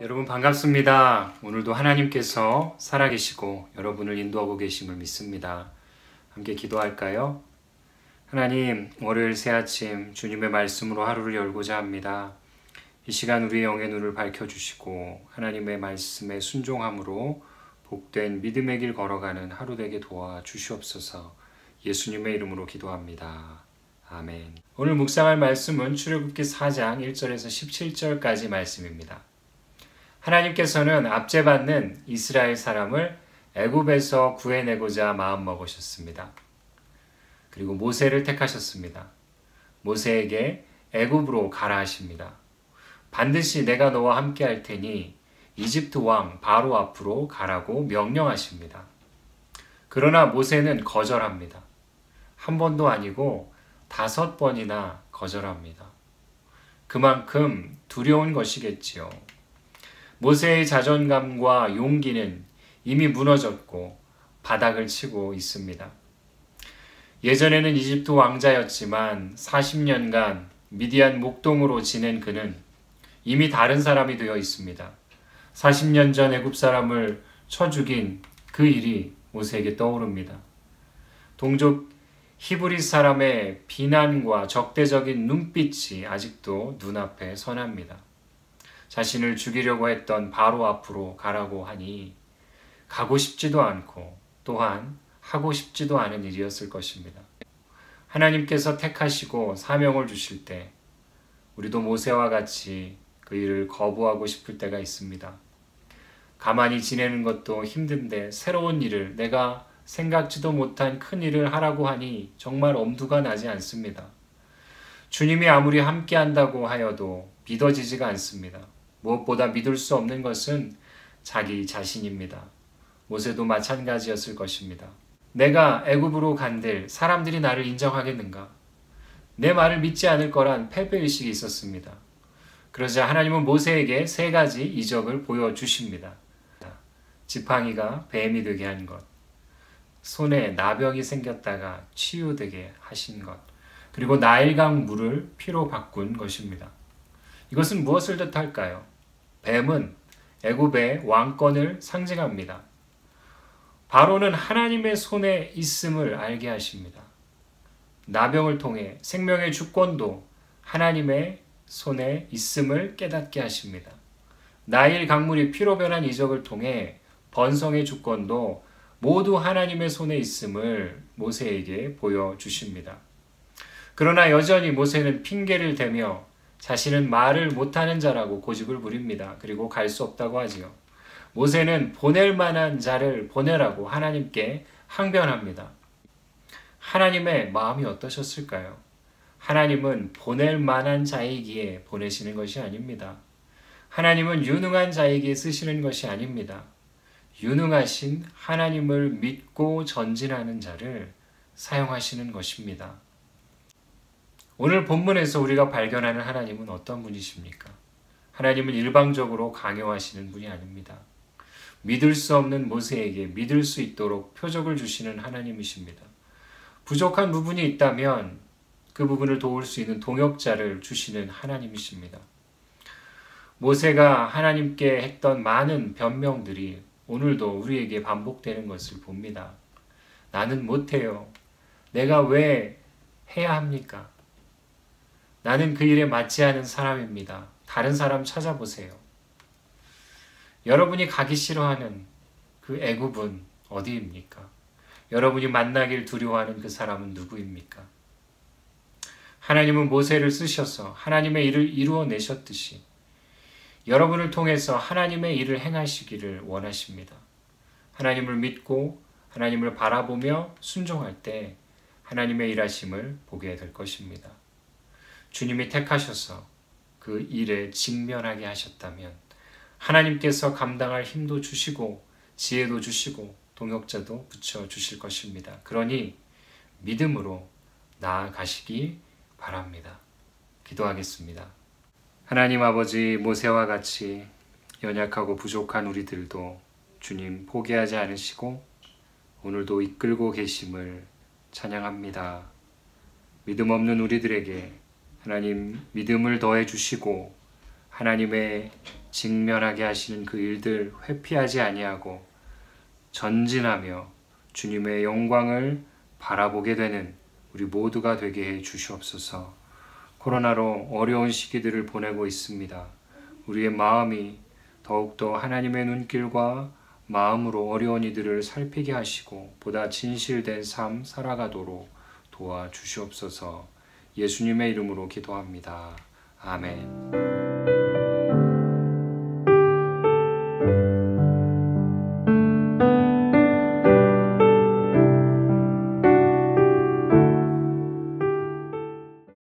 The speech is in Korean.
여러분 반갑습니다. 오늘도 하나님께서 살아계시고 여러분을 인도하고 계심을 믿습니다. 함께 기도할까요? 하나님, 월요일 새 아침 주님의 말씀으로 하루를 열고자 합니다. 이 시간 우리의 영의 눈을 밝혀주시고 하나님의 말씀에 순종함으로 복된 믿음의 길 걸어가는 하루 되게 도와주시옵소서. 예수님의 이름으로 기도합니다. 아멘. 오늘 묵상할 말씀은 출애굽기 4장 1절에서 17절까지 말씀입니다. 하나님께서는 압제받는 이스라엘 사람을 애굽에서 구해내고자 마음먹으셨습니다. 그리고 모세를 택하셨습니다. 모세에게 애굽으로 가라 하십니다. 반드시 내가 너와 함께 할 테니 이집트 왕 바로 앞으로 가라고 명령하십니다. 그러나 모세는 거절합니다. 한 번도 아니고 5번이나 거절합니다. 그만큼 두려운 것이겠지요. 모세의 자존감과 용기는 이미 무너졌고 바닥을 치고 있습니다. 예전에는 이집트 왕자였지만 40년간 미디안 목동으로 지낸 그는 이미 다른 사람이 되어 있습니다. 40년 전 애굽 사람을 쳐 죽인 그 일이 모세에게 떠오릅니다. 동족 히브리 사람의 비난과 적대적인 눈빛이 아직도 눈앞에 선합니다. 자신을 죽이려고 했던 바로 앞으로 가라고 하니 가고 싶지도 않고 또한 하고 싶지도 않은 일이었을 것입니다. 하나님께서 택하시고 사명을 주실 때 우리도 모세와 같이 그 일을 거부하고 싶을 때가 있습니다. 가만히 지내는 것도 힘든데 새로운 일을, 내가 생각지도 못한 큰 일을 하라고 하니 정말 엄두가 나지 않습니다. 주님이 아무리 함께 한다고 하여도 믿어지지가 않습니다. 무엇보다 믿을 수 없는 것은 자기 자신입니다. 모세도 마찬가지였을 것입니다. 내가 애굽으로 간들 사람들이 나를 인정하겠는가? 내 말을 믿지 않을 거란 패배의식이 있었습니다. 그러자 하나님은 모세에게 3가지 이적을 보여주십니다. 지팡이가 뱀이 되게 한 것, 손에 나병이 생겼다가 치유되게 하신 것, 그리고 나일강 물을 피로 바꾼 것입니다. 이것은 무엇을 뜻할까요? 뱀은 애굽의 왕권을 상징합니다. 바로는 하나님의 손에 있음을 알게 하십니다. 나병을 통해 생명의 주권도 하나님의 손에 있음을 깨닫게 하십니다. 나일 강물이 피로 변한 이적을 통해 번성의 주권도 모두 하나님의 손에 있음을 모세에게 보여주십니다. 그러나 여전히 모세는 핑계를 대며 자신은 말을 못하는 자라고 고집을 부립니다. 그리고 갈 수 없다고 하지요. 모세는 보낼 만한 자를 보내라고 하나님께 항변합니다. 하나님의 마음이 어떠셨을까요? 하나님은 보낼 만한 자이기에 보내시는 것이 아닙니다. 하나님은 유능한 자에게 쓰시는 것이 아닙니다. 유능하신 하나님을 믿고 전진하는 자를 사용하시는 것입니다. 오늘 본문에서 우리가 발견하는 하나님은 어떤 분이십니까? 하나님은 일방적으로 강요하시는 분이 아닙니다. 믿을 수 없는 모세에게 믿을 수 있도록 표적을 주시는 하나님이십니다. 부족한 부분이 있다면 그 부분을 도울 수 있는 동역자를 주시는 하나님이십니다. 모세가 하나님께 했던 많은 변명들이 오늘도 우리에게 반복되는 것을 봅니다. 나는 못해요. 내가 왜 해야 합니까? 나는 그 일에 맞지 않은 사람입니다. 다른 사람 찾아보세요. 여러분이 가기 싫어하는 그 애굽은 어디입니까? 여러분이 만나길 두려워하는 그 사람은 누구입니까? 하나님은 모세를 쓰셔서 하나님의 일을 이루어내셨듯이 여러분을 통해서 하나님의 일을 행하시기를 원하십니다. 하나님을 믿고 하나님을 바라보며 순종할 때 하나님의 일하심을 보게 될 것입니다. 주님이 택하셔서 그 일에 직면하게 하셨다면 하나님께서 감당할 힘도 주시고 지혜도 주시고 동역자도 붙여주실 것입니다. 그러니 믿음으로 나아가시기 바랍니다. 기도하겠습니다. 하나님 아버지, 모세와 같이 연약하고 부족한 우리들도 주님 포기하지 않으시고 오늘도 이끌고 계심을 찬양합니다. 믿음 없는 우리들에게 하나님 믿음을 더해 주시고 하나님의 직면하게 하시는 그 일들 회피하지 아니하고 전진하며 주님의 영광을 바라보게 되는 우리 모두가 되게 해 주시옵소서. 코로나로 어려운 시기들을 보내고 있습니다. 우리의 마음이 더욱더 하나님의 눈길과 마음으로 어려운 이들을 살피게 하시고 보다 진실된 삶 살아가도록 도와주시옵소서. 예수님의 이름으로 기도합니다. 아멘.